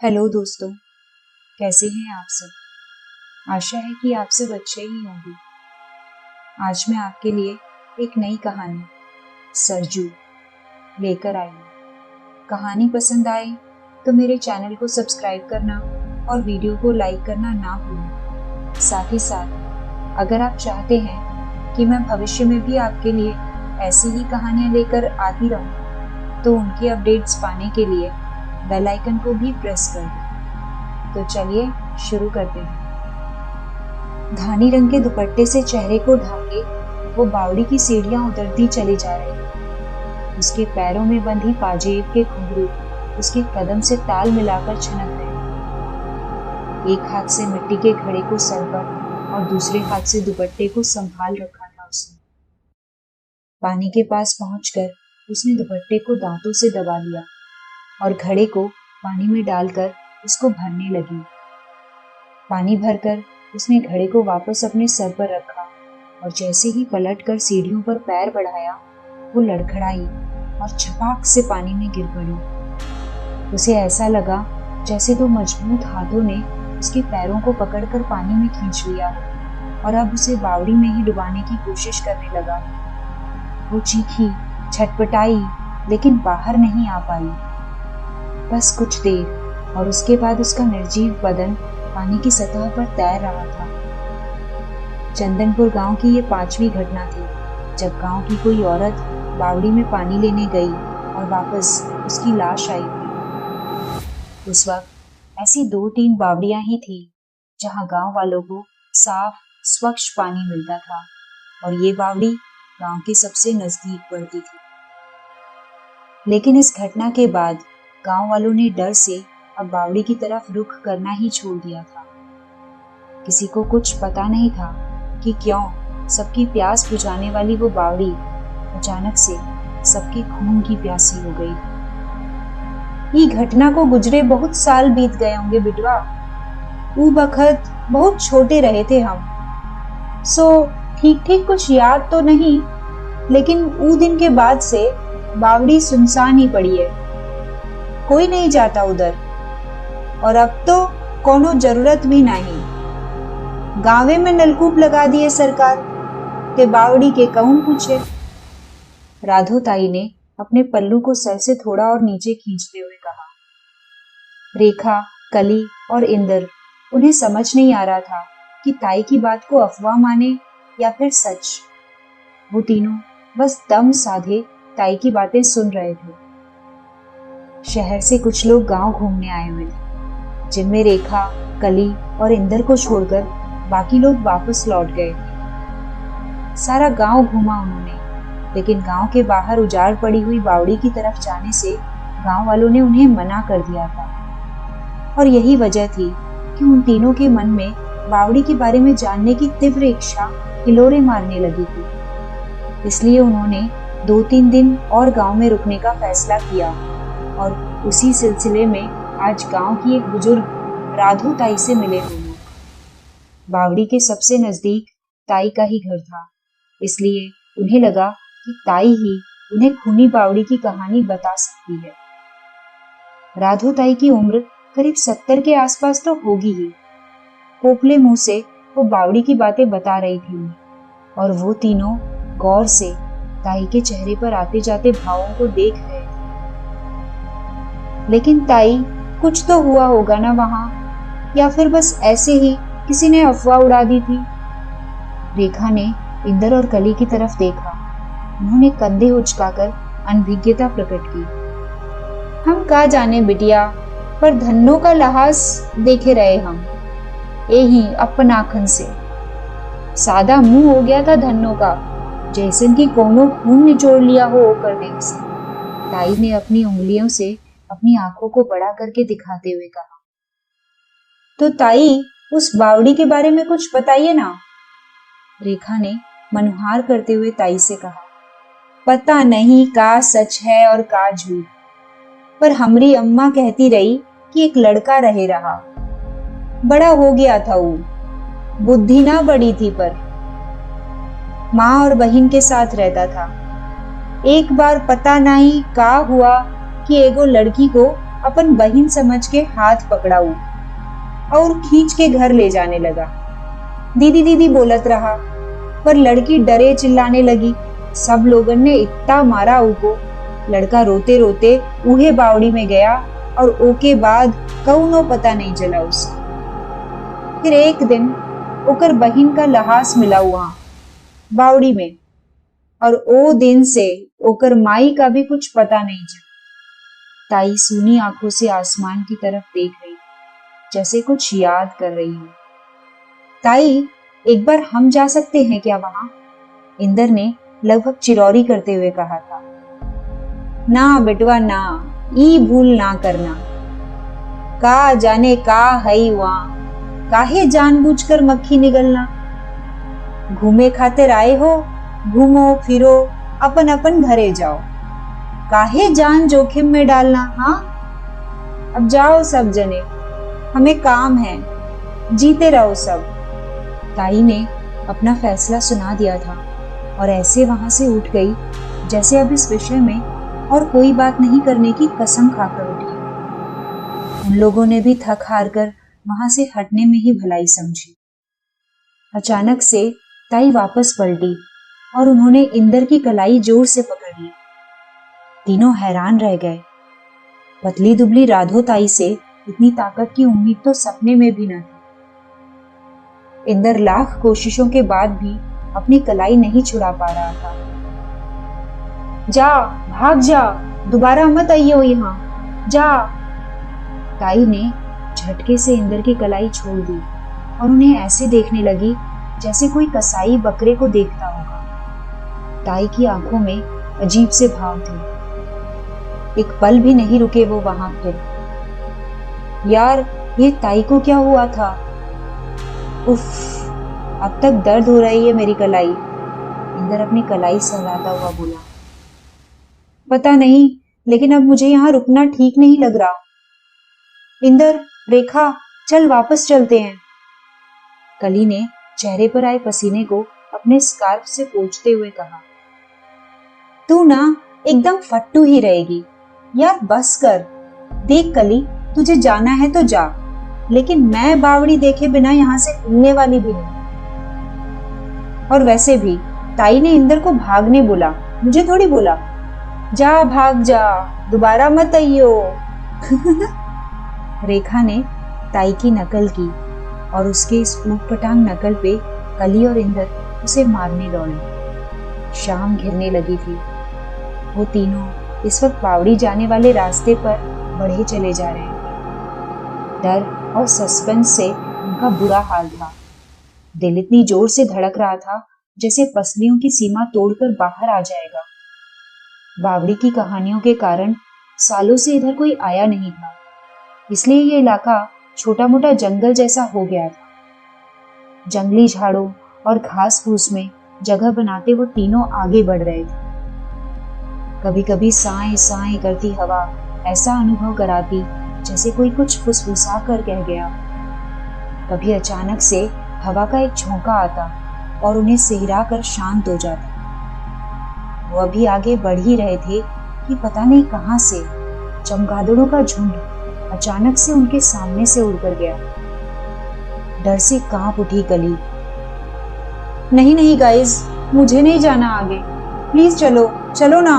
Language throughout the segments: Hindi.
हेलो दोस्तों, कैसे हैं आप सब। आशा है कि आप सब अच्छे ही होंगे। आज मैं आपके लिए एक नई कहानी सरजू लेकर आई हूँ। कहानी पसंद आए तो मेरे चैनल को सब्सक्राइब करना और वीडियो को लाइक करना ना भूलें। साथ ही साथ अगर आप चाहते हैं कि मैं भविष्य में भी आपके लिए ऐसी ही कहानियाँ लेकर आती रहूँ तो उनकी अपडेट्स पाने के लिए बेल आइकन को भी प्रेस कर दें। तो चलिए शुरू करते हैं। धानी रंग के दुपट्टे से चेहरे को ढाके वो बावड़ी की सीढ़ियां उतरती चली जा रही। उसके पैरों में बंधी पाजेब के घुंघरू उसके कदम से ताल मिलाकर छनक रहे। एक हाथ से मिट्टी के घड़े को सर पर और दूसरे हाथ से दुपट्टे को संभाल रखा था उसने। पानी के पास पहुंचकर उसने दुपट्टे को दांतों से दबा लिया और घड़े को पानी में डालकर उसको भरने लगी। पानी भरकर उसने घड़े को वापस अपने सर पर रखा और जैसे ही पलटकर सीढ़ियों पर पैर बढ़ाया वो लड़खड़ाई और छपाक से पानी में गिर पड़ी। उसे ऐसा लगा जैसे दो मजबूत हाथों ने उसके पैरों को पकड़कर पानी में खींच लिया और अब उसे बावड़ी में ही डुबाने की कोशिश करने लगा। वो चीखी, छटपटाई, लेकिन बाहर नहीं आ पाई। बस कुछ देर और उसके बाद उसका निर्जीव बदन पानी की सतह पर तैर रहा था। चंदनपुर गांव की ये 5वीं घटना थी जब गांव की कोई औरत बावड़ी में पानी लेने गई और वापस उसकी लाश आई थी। उस वक्त ऐसी 2-3 बावड़ियां ही थी जहां गांव वालों को साफ स्वच्छ पानी मिलता था और ये बावड़ी गांव के सबसे नजदीक पड़ती थी। लेकिन इस घटना के बाद गांव वालों ने डर से अब बावड़ी की तरफ रुख करना ही छोड़ दिया था। किसी को कुछ पता नहीं था कि क्यों सबकी प्यास बुझाने वाली वो बावड़ी अचानक से सबके खून की प्यासी हो गई। ये घटना को गुजरे बहुत साल बीत गए होंगे बिटवा। वो बखत बहुत छोटे रहे थे हम, सो ठीक ठीक कुछ याद तो नहीं, लेकिन वो दिन के बाद से बावड़ी सुनसान ही पड़ी है। कोई नहीं जाता उधर और अब तो कोनो जरूरत भी नहीं। गाँवे में नलकूप लगा दिए सरकार के बावड़ी के कौन पूछे। राधो ताई ने अपने पल्लू को सर से थोड़ा और नीचे खींचते हुए कहा। रेखा, कली और इंदर, उन्हें समझ नहीं आ रहा था कि ताई की बात को अफवाह माने या फिर सच। वो तीनों बस दम साधे ताई की बातें सुन रहे थे। शहर से कुछ लोग गांव घूमने आए हुए थे, जिनमें रेखा, कली और इंदर को छोड़कर बाकी लोग वापस लौट गए थे। सारा गांव घूमा उन्होंने, लेकिन गांव के बाहर उजाड़ पड़ी हुई बावड़ी की तरफ जाने से गांव वालों ने उन्हें मना कर दिया था। और यही वजह थी कि उन तीनों के मन में बावड़ी के बारे में जानने की तीव्र इच्छा हिलोरे मारने लगी थी। इसलिए उन्होंने 2-3 दिन और गांव में रुकने का फैसला किया और उसी सिलसिले में आज गांव की एक बुजुर्ग राधो ताई से मिले वो लोग। बावड़ी के सबसे नजदीक ताई का ही घर था, इसलिए उन्हें लगा कि ताई ही उन्हें खूनी बावड़ी की कहानी बता सकती है। राधो ताई की उम्र करीब 70 के आसपास तो होगी ही। पोपले मुंह से वो बावड़ी की बातें बता रही थी उन्हें और वो तीनों गौर से ताई के चेहरे पर आते जाते भावों को देख रहे थे। लेकिन ताई, कुछ तो हुआ होगा ना वहां, या फिर बस ऐसे ही किसी ने अफवाह उड़ा दी थी। रेखा ने इंदर और कली की तरफ देखा। उन्होंने कंधे उचकाकर अनभिज्ञता प्रकट की। हम का जाने बिटिया, पर धन्नो का लहास देखे रहे हम यही अपन आखन से। सादा मुंह हो गया था धन्नो का, जैसन की कोनो खून निचोड़ लिया हो कर देख से। ताई ने अपनी उंगलियों से अपनी आंखों को बड़ा करके दिखाते हुए कहा। तो ताई, उस बावड़ी के बारे में कुछ बताइए ना। रेखा ने मनुहार करते हुए ताई से कहा। पता नहीं का सच है और का झूठ, पर हमरी अम्मा कहती रही कि एक लड़का रहे रहा, बड़ा हो गया था वो, बुद्धि ना बड़ी थी, पर माँ और बहन के साथ रहता था। एक बार पता नहीं का हुआ कि एगो लड़की को अपन बहन समझ के हाथ पकड़ाऊ और खींच के घर ले जाने लगा। दीदी दीदी बोलत रहा, पर लड़की डरे चिल्लाने लगी। सब लोगों ने इतना मारा ऊको, लड़का रोते रोते उहे बावड़ी में गया और ओके बाद कौनो पता नहीं चला उसको। फिर एक दिन ओकर बहन का लहास मिला वहां बावड़ी में, और ओ दिन से ओकर माई का भी कुछ पता नहीं चला। ताई सूनी आंखों से आसमान की तरफ देख रही, जैसे कुछ याद कर रही हो। ताई, एक बार हम जा सकते हैं क्या वहां? इंदर ने लगभग चिरौरी करते हुए कहा था। ना बेटवा ना, ई भूल ना करना। का जाने का हई वहां, काहे जानबूझकर मक्खी निगलना। घूमे खातिर आए हो, घूमो फिरो, अपन अपन घरे जाओ, काहे जान जोखिम में डालना। हाँ, अब जाओ सब जने, हमें काम है, जीते रहो सब। ताई ने अपना फैसला सुना दिया था और ऐसे वहां से उठ गई जैसे अब इस विषय में और कोई बात नहीं करने की कसम खाकर उठी। उन लोगों ने भी थक हार कर वहां से हटने में ही भलाई समझी। अचानक से ताई वापस पलटी और उन्होंने इंदर की कलाई जोर से पकड़ ली। तीनों हैरान रह गए। पतली दुबली राधो ताई से इतनी ताकत की उम्मीद तो सपने में भी न थी। इंदर लाख कोशिशों के बाद भी अपनी कलाई नहीं छुड़ा पा रहा था। जा, भाग जा, दोबारा मत आइयो यहाँ, जा। ताई ने झटके से इंदर की कलाई छोड़ दी और उन्हें ऐसे देखने लगी जैसे कोई कसाई बकरे को देखता होगा। ताई की आंखों में अजीब से भाव थे। एक पल भी नहीं रुके वो वहां। फिर यार, ये ताई को क्या हुआ था? उफ, अब तक दर्द हो रही है मेरी कलाई। इंदर अपनी कलाई सहलाता हुआ बोला। पता नहीं, लेकिन अब मुझे यहाँ रुकना ठीक नहीं लग रहा। इंदर, रेखा, चल वापस चलते हैं। कली ने चेहरे पर आए पसीने को अपने स्कार्फ से पोंछते हुए कहा। तू ना एकदम फट्टू ही रहेगी यार, बस कर। देख कली, तुझे जाना है तो जा, लेकिन मैं बावड़ी देखे बिना यहाँ से हिलने वाली भी नहीं। और वैसे भी ताई ने इंदर को भागने बोला, मुझे थोड़ी बोला। जा, भाग जा, दोबारा मत आइयो। रेखा ने ताई की नकल की और उसके इस ऊटपटांग नकल पे कली और इंदर उसे मारने दौड़े। शाम घिरने लगी थी। वो तीनों इस वक्त बावड़ी जाने वाले रास्ते पर बढ़े चले जा रहे थे। डर और सस्पेंस से उनका बुरा हाल था। दिल इतनी जोर से धड़क रहा था जैसे पसलियों की सीमा तोड़कर बाहर आ जाएगा। बावड़ी की कहानियों के कारण सालों से इधर कोई आया नहीं था, इसलिए ये इलाका छोटा मोटा जंगल जैसा हो गया था। जंगली झाड़ों और घास फूस में जगह बनाते वो तीनों आगे बढ़ रहे थे। कभी कभी साए साए करती हवा ऐसा अनुभव कराती जैसे कोई कुछ फुसफुसा कर कह गया। कभी अचानक से हवा का एक झोंका आता और उन्हें सिहरा कर शांत हो जाता। वो अभी आगे बढ़ ही रहे थे कि पता नहीं कहां से चमगादड़ों का झुंड अचानक से उनके सामने से उड़कर गया। डर से कांप उठी कली। नहीं नहीं गाइस, मुझे नहीं जाना आगे, प्लीज चलो चलो ना।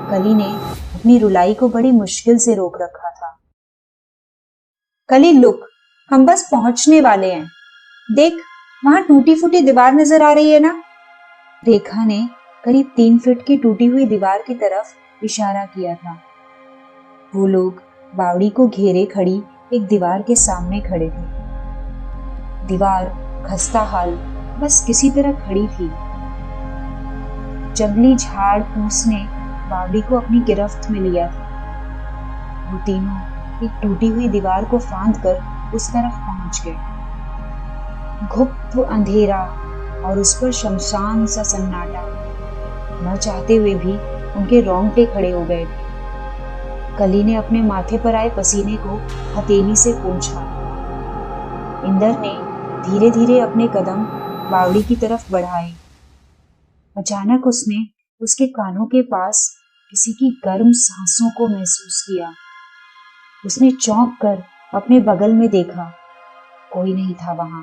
कली ने अपनी रुलाई को बड़ी मुश्किल से रोक रखा था। कली लुक, हम बस पहुंचने वाले हैं। देख, वहां टूटी फूटी दीवार नजर आ रही है ना? रेखा ने करीब 3 फीट की टूटी हुई दीवार की तरफ इशारा किया था। वो लोग बावड़ी को घेरे खड़ी एक दीवार के सामने खड़े थे। दीवार खस्ता हाल बस किसी तरह खड़ी थी। जंगली झाड़ फूस ने बावड़ी को अपनी गिरफ्त में लिया था। वो तीनों एक टूटी हुई दीवार को फांद कर उस तरफ पहुंच गए। गुप्त अंधेरा और उस पर शमशान सा सन्नाटा। न चाहते हुए भी उनके रोंगटे खड़े हो गए थे। कली ने अपने माथे पर आए पसीने को हथेली से पोंछा। इंदर ने धीरे धीरे अपने कदम बावड़ी की तरफ बढ़ाए। अचानक उसने उसके कानों के पास किसी की गर्म सांसों को महसूस किया। उसने चौंक कर अपने बगल में देखा, कोई नहीं था वहां।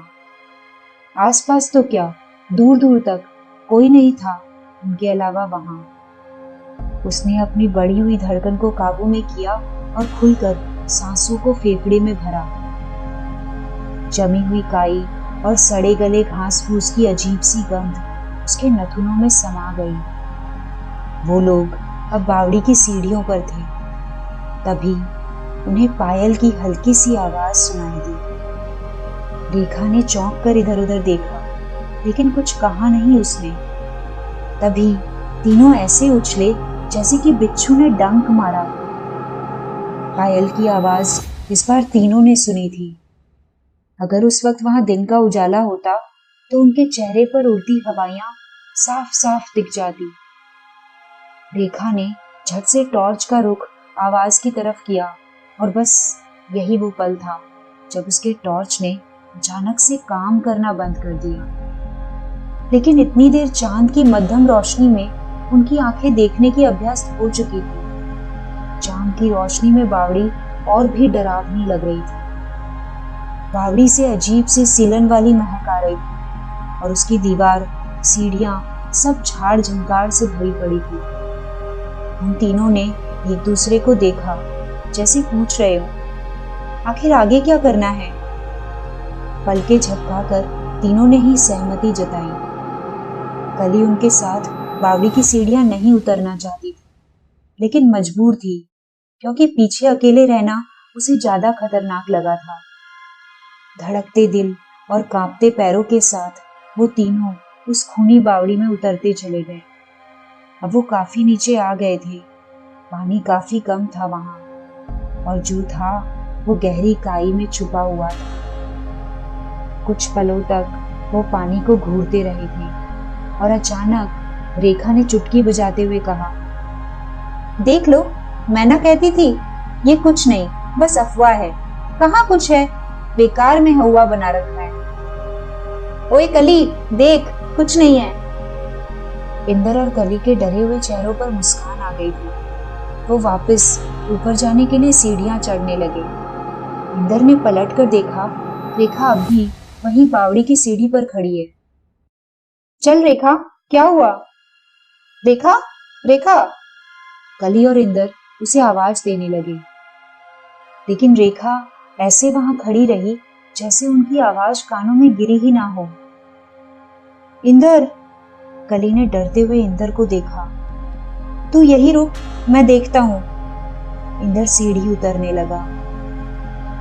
आसपास तो क्या, दूर दूर तक कोई नहीं था उनके अलावा वहां। उसने अपनी बढ़ी हुई धड़कन को काबू में किया और खुलकर सांसों को फेफड़े में भरा। जमी हुई काई और सड़े गले घास फूस की अजीब सी गंध उसके नथुनों में समा गई। वो लोग अब बावड़ी की सीढ़ियों पर थे। तभी उन्हें पायल की हल्की सी आवाज सुनाई दी। रेखा ने चौंक कर इधर उधर देखा, लेकिन कुछ कहा नहीं उसने। तभी तीनों ऐसे उछले जैसे कि बिच्छू ने डंक मारा। पायल की आवाज इस बार तीनों ने सुनी थी। अगर उस वक्त वहां दिन का उजाला होता तो उनके चेहरे पर उड़ती हवाइयां साफ साफ दिख जाती। रेखा ने झट से टॉर्च का रुख आवाज की तरफ किया और बस यही वो पल था जब उसके टॉर्च ने अचानक से काम करना बंद कर दिया। लेकिन इतनी देर चांद की मध्यम रोशनी में उनकी आंखें देखने की अभ्यस्त हो चुकी थी। चांद की रोशनी में बावड़ी और भी डरावनी लग रही थी। बावड़ी से अजीब सी सीलन वाली महक आ रही थी और उसकी दीवार, सीढ़ियां सब झाड़ झंकार से भरी पड़ी थी। उन तीनों ने एक दूसरे को देखा, जैसे पूछ रहे हो, आखिर आगे क्या करना है। पलके झपकाकर तीनों ने ही सहमति जताई। कली उनके साथ बावड़ी की सीढ़ियां नहीं उतरना चाहती थी, लेकिन मजबूर थी, क्योंकि पीछे अकेले रहना उसे ज्यादा खतरनाक लगा था। धड़कते दिल और कांपते पैरों के साथ वो तीनों उस खूनी बावड़ी में उतरते चले गए। अब वो काफी नीचे आ गए थे। पानी काफी कम था वहां, और जो था वो गहरी काई में छुपा हुआ था। कुछ पलों तक वो पानी को घूरते रहे थे और अचानक रेखा ने चुटकी बजाते हुए कहा, देख लो, मैं ना कहती थी, ये कुछ नहीं, बस अफवाह है। कहाँ कुछ है, बेकार में हवा बना रखा है। ओए कली, देख, कुछ नहीं है। इंदर और कली के डरे हुए चेहरों पर मुस्कान आ गई थी। वो वापस ऊपर जाने के लिए सीढ़ियां चढ़ने लगे। इंदर ने पलट कर देखा, रेखा अब भी वहीं बावड़ी की सीढ़ी पर खड़ी है। चल रेखा, क्या हुआ? रेखा, रेखा। कली और इंदर उसे आवाज देने लगे, लेकिन रेखा ऐसे वहां खड़ी रही जैसे उनकी आवाज कानों में गिरी ही ना हो। इंदर, कली ने डरते हुए इंदर को देखा। तू यही रुक, मैं देखता हूं। इंदर सीढ़ी उतरने लगा।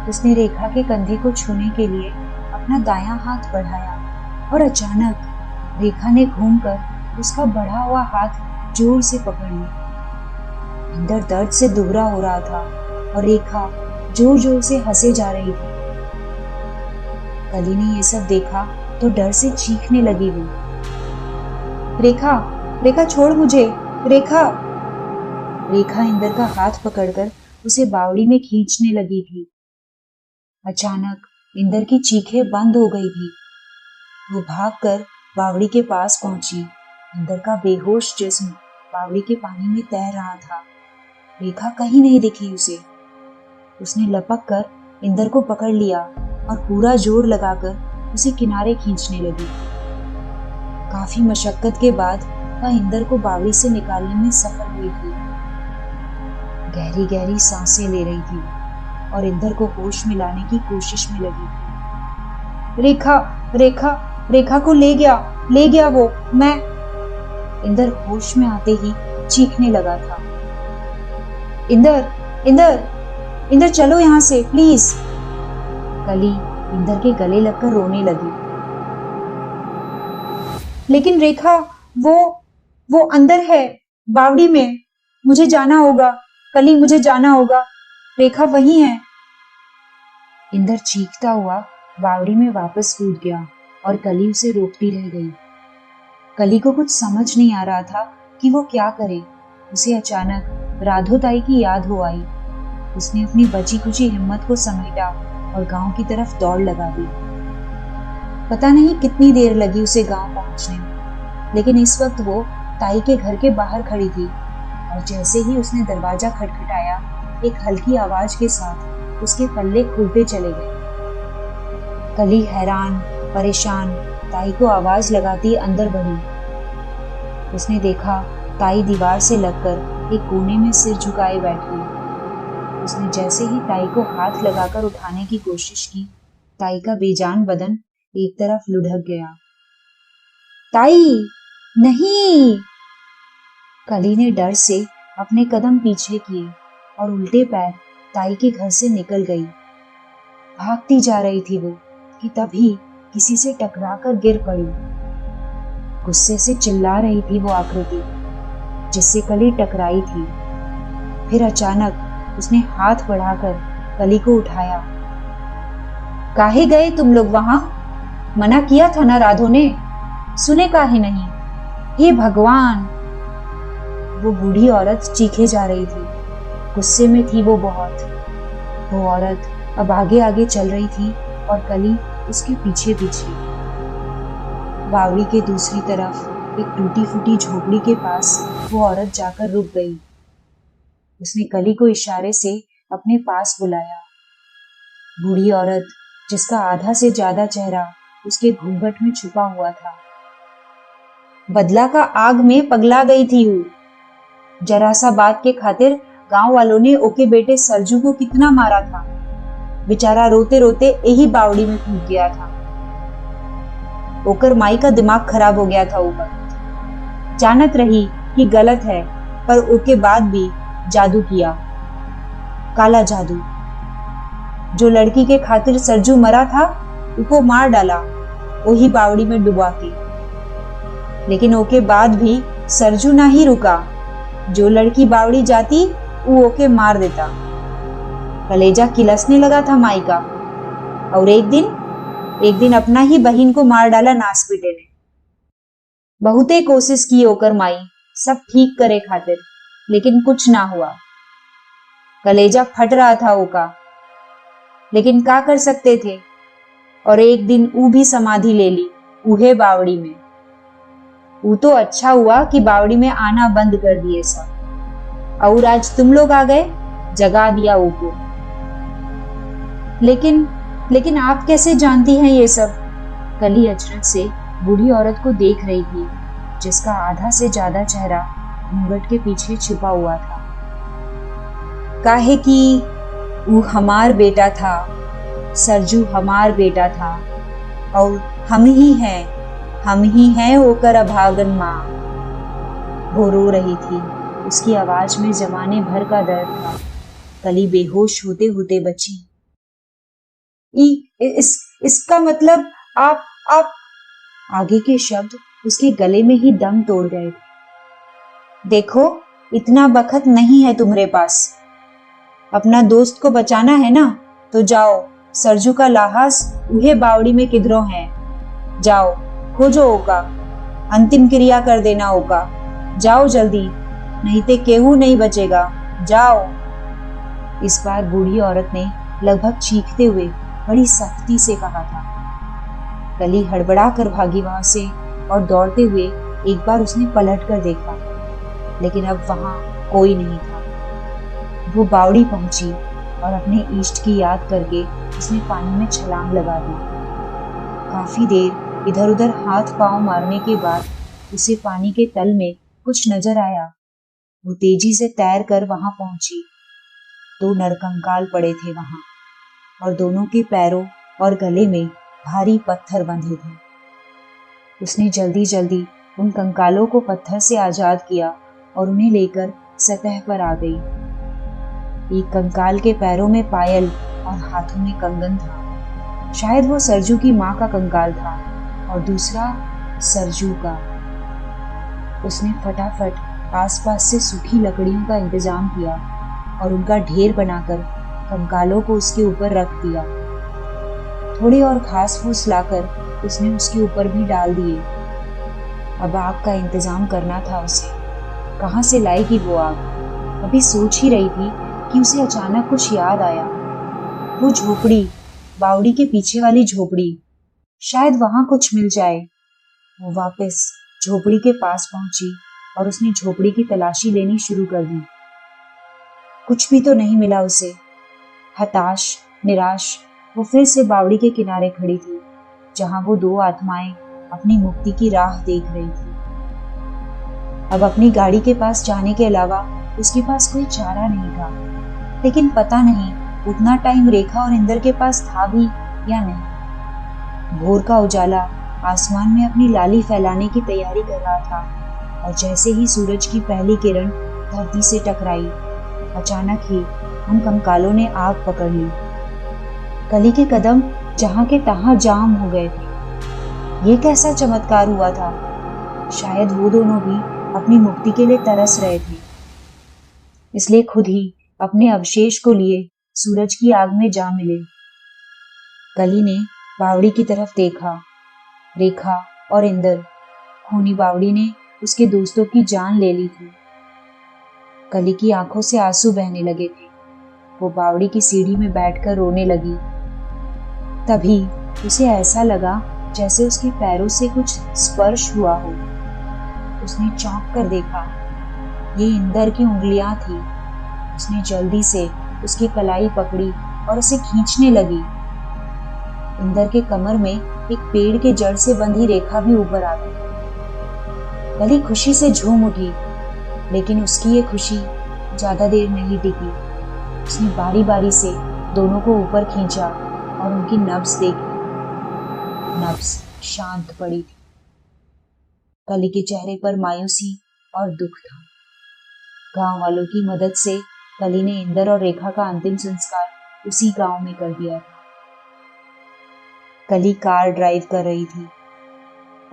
उसने रेखा के कंधे को छूने के लिए अपना दायां हाथ बढ़ाया और अचानक रेखा ने घूमकर उसका बढ़ा हुआ हाथ जोर से पकड़ लिया। इंदर दर्द से दुबरा हो रहा था और रेखा जोर जोर से हंसे जा रही थी। कली ने यह सब देखा तो डर से चीखने लगी वो। रेखा, रेखा छोड़ मुझे, रेखा। रेखा इंदर का हाथ पकड़कर उसे बावड़ी में खींचने लगी थी। अचानक इंदर की चीखें बंद हो गई थी। वो भागकर बावड़ी के पास पहुंची। इंदर का बेहोश जिस्म बावड़ी के पानी में तैर रहा था। रेखा कहीं नहीं दिखी उसे। उसने लपक कर इंदर को पकड़ लिया और पूरा जोर लगाकर उसे किनारे खींचने लगी। काफी मशक्कत के बाद वह इंदर को बावड़ी से निकालने में सफल हुई थी। गहरी गहरी सांसें ले रही थी और इंदर को होश में लाने की कोशिश में लगी थी। रेखा, रेखा, रेखा को ले गया वो। मैं। इंदर होश में आते ही चीखने लगा था। इंदर, इंदर, इंदर चलो यहां से प्लीज। कली इंदर के गले लगकर रोने लगी। लेकिन रेखा, वो अंदर है, बावड़ी में। मुझे जाना होगा कली, मुझे जाना होगा। रेखा वही है। इंदर चीखता हुआ बावड़ी में वापस कूद गया और कली उसे रोकती रह गई। कली को कुछ समझ नहीं आ रहा था कि वो क्या करे। उसे अचानक राधो ताई की याद हो आई। उसने अपनी बची खुची हिम्मत को समेटा और गांव की तरफ दौड़ लगा दी। पता नहीं कितनी देर लगी उसे गांव पहुंचने में, लेकिन इस वक्त वो ताई के घर के बाहर खड़ी थी और जैसे ही उसने दरवाजा खटखटाया एक हल्की आवाज के साथ उसके पल्ले खुलते चले गए। कली हैरान परेशान ताई को आवाज लगाती अंदर बढ़ी। उसने देखा ताई दीवार से लगकर एक कोने में सिर झुकाए बैठी। उसने जैसे ही ताई को हाथ लगाकर उठाने की कोशिश की, ताई का बेजान बदन एक तरफ लुढ़क गया। ताई नहीं! कली ने डर से अपने कदम पीछे किए और उल्टे पैर ताई के घर से निकल गई। भागती जा रही थी वो कि तभी किसी से टकराकर गिर पड़ी। गुस्से से चिल्ला रही थी वो आकृति जिससे कली टकराई थी। फिर अचानक उसने हाथ बढ़ाकर कली को उठाया। काहे गए तुम लोग वहां? मना किया था ना राधो ने, सुने काहे नहीं? हे भगवान! वो बूढ़ी औरत चीखे जा रही थी। गुस्से में थी वो बहुत। वो औरत अब आगे आगे चल रही थी और कली उसके पीछे पीछे। बावड़ी के दूसरी तरफ एक टूटी फूटी झोपड़ी के पास वो औरत जाकर रुक गई। उसने कली को इशारे से अपने पास बुलाया। बूढ़ी औरत जिसका आधा से ज्यादा चेहरा उसके घूंघट में छुपा हुआ था। बदला का आग में पगला गई थी वो। जरा सा बात के खातिर गांव वालों ने ओके बेटे सरजू को कितना मारा था। बेचारा रोते रोते यही बावड़ी में कूद गया था। ओकर माई का दिमाग खराब हो गया था ऊपर। जानत रही कि गलत है, पर ओके बाद भी जादू किया, काला जादू। जो लड़की के खातिर सरजू मरा था उसको मार डाला वही बावड़ी में डुबा के। लेकिन ओके बाद भी सरजू ना ही रुका। जो लड़की बावड़ी जाती वो ओके मार देता। कलेजा किलसने लगा था माई का। और एक दिन अपना ही बहन को मार डाला नास पीटे ने। बहुते कोशिश की ओकर माई सब ठीक करे खातिर, लेकिन कुछ ना हुआ। कलेजा फट रहा था ओका, लेकिन का कर सकते थे। और एक दिन ऊ भी समाधि ले ली उहे बावड़ी में। ऊ तो अच्छा हुआ कि बावड़ी में आना बंद कर दिए सब। और आज तुम लोग आ गए, जगा दिया ऊ को। लेकिन आप कैसे जानती हैं ये सब? कली अचरज से बूढ़ी औरत को देख रही थी जिसका आधा से ज्यादा चेहरा घूंघट के पीछे छिपा हुआ था। काहे कि वो हमार बेटा था, सरजू हमार बेटा था। और हम ही हैं होकर अभागन माँ। वो रो रही थी। उसकी आवाज में जमाने भर का दर्द था। कली बेहोश होते होते बची। इसका मतलब आप आगे के शब्द उसके गले में ही दम तोड़ गए। देखो, इतना बखत नहीं है तुम्हारे पास। अपना दोस्त को बचाना है ना, तो जाओ। सरजू का लाहास उहे बावड़ी में किधरों है। जाओ खोजो ओका, अंतिम क्रिया कर देना ओका। जाओ जल्दी, नहीं तो केहू नहीं बचेगा। जाओ। इस बार बूढ़ी औरत ने लगभग चीखते हुए बड़ी सख्ती से कहा था। कली हड़बड़ा कर भागी वहां से और दौड़ते हुए एक बार उसने पलट कर देखा, लेकिन अब वहां कोई नहीं था। वो बावड़ी पहुंची और अपने इष्ट की याद करके उसने पानी में छलांग लगा दी। काफी देर इधर उधर हाथ पांव मारने के बाद उसे पानी के तल में कुछ नजर आया। वो तेजी से तैर कर वहां पहुंची। 2 नरकंकाल पड़े थे वहां और दोनों के पैरों और गले में भारी पत्थर बंधे थे। उसने जल्दी जल्दी उन कंकालों को पत्थर से आजाद किया और उन्हें लेकर सतह पर आ गई। एक कंकाल के पैरों में पायल और हाथों में कंगन था। शायद वो सरजू की माँ का कंकाल था और दूसरा सरजू का। उसने फटाफट आसपास से सूखी लकड़ियों का इंतजाम किया और उनका ढेर बनाकर कंकालों को उसके ऊपर रख दिया। थोड़ी और घास फूस लाकर उसने उसके ऊपर भी डाल दिए। अब आग का इंतजाम करना था उसे। कहाँ से लाएगी वो आग? अभी सोच ही रही थी कि उसे अचानक कुछ याद आया। वो झोपड़ी, बावड़ी के पीछे वाली झोपड़ी, शायद वहां कुछ मिल जाए। वो वापस झोपड़ी के पास पहुंची और उसने झोपड़ी की तलाशी लेनी शुरू कर दी। कुछ भी तो नहीं मिला उसे। हताश, निराश, वो फिर से बावड़ी के किनारे खड़ी थी, जहां वो दो आत्माएं अपनी मुक्ति की राह देख रही थी। अब अपनी गाड़ी के पास जाने के अलावा उसके पास कोई चारा नहीं था, लेकिन पता नहीं उतना टाइम रेखा और इंदर के पास था भी या नहीं। भोर का उजाला आसमान में अपनी लाली फैलाने की तैयारी कर रहा था, और जैसे ही सूरज की पहली किरण धरती से टकराई, अचानक ही उन कंकालों ने आग पकड़ ली। कली के कदम जहां के तहां जाम हो गए थे। ये कैसा चमत्कार हुआ था? शायद वो दोनों भी अपनी मुक्ति के लिए तरस रहे थे, इसलिए खुद ही अपने अवशेष को लिए सूरज की आग में जा मिले। कली ने बावड़ी की तरफ देखा। रेखा और इंदर, खूनी बावड़ी ने उसके दोस्तों की जान ले ली थी। कली की आंखों से आंसू बहने लगे थे। वो बावड़ी की सीढ़ी में बैठकर रोने लगी। तभी उसे ऐसा लगा जैसे उसके पैरों से कुछ स्पर्श हुआ हो। उसने चौंक कर देखा, ये इंदर की उंगलियां थी। उसने जल्दी से उसकी कलाई पकड़ी और उसे खींचने लगी। इंदर के कमर में एक पेड़ के जड़ से बंधी रेखा भी ऊपर आ गई। कली खुशी से झूम उठी, लेकिन उसकी ये खुशी ज्यादा देर नहीं टिकी। उसने बारी बारी से दोनों को ऊपर खींचा और उनकी नब्ज देखी। नब्ज शांत पड़ी थी। कली के चेहरे पर मायूसी और दुख था। गांव वालों की मदद से कली ने इंदर और रेखा का अंतिम संस्कार उसी गांव में कर दिया था। कली कार ड्राइव कर रही थी,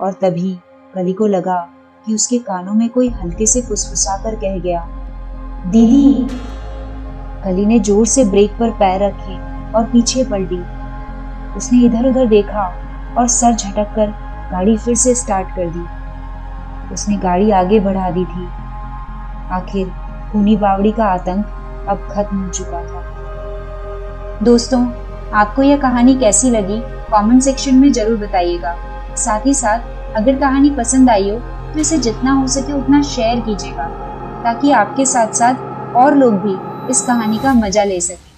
और तभी कली को लगा कि उसके कानों में कोई हल्के से फुसफुसाकर कह गया, दीदी। कली ने जोर से ब्रेक पर पैर रखे और पीछे पलटी। उसने इधर उधर देखा और सर झटककर गाड़ी फिर से स्टार्ट कर दी। उसने गाड़ी आगे बढ़ा दी थी। आखिर खूनी बावड़ी का आतंक अब खत्म हो चुका था। दोस्तों, आपको यह कहानी कैसी लगी कमेंट सेक्शन में जरूर बताइएगा। साथ ही साथ अगर कहानी पसंद आई हो तो इसे जितना हो सके उतना शेयर कीजिएगा, ताकि आपके साथ साथ और लोग भी इस कहानी का मजा ले सकें।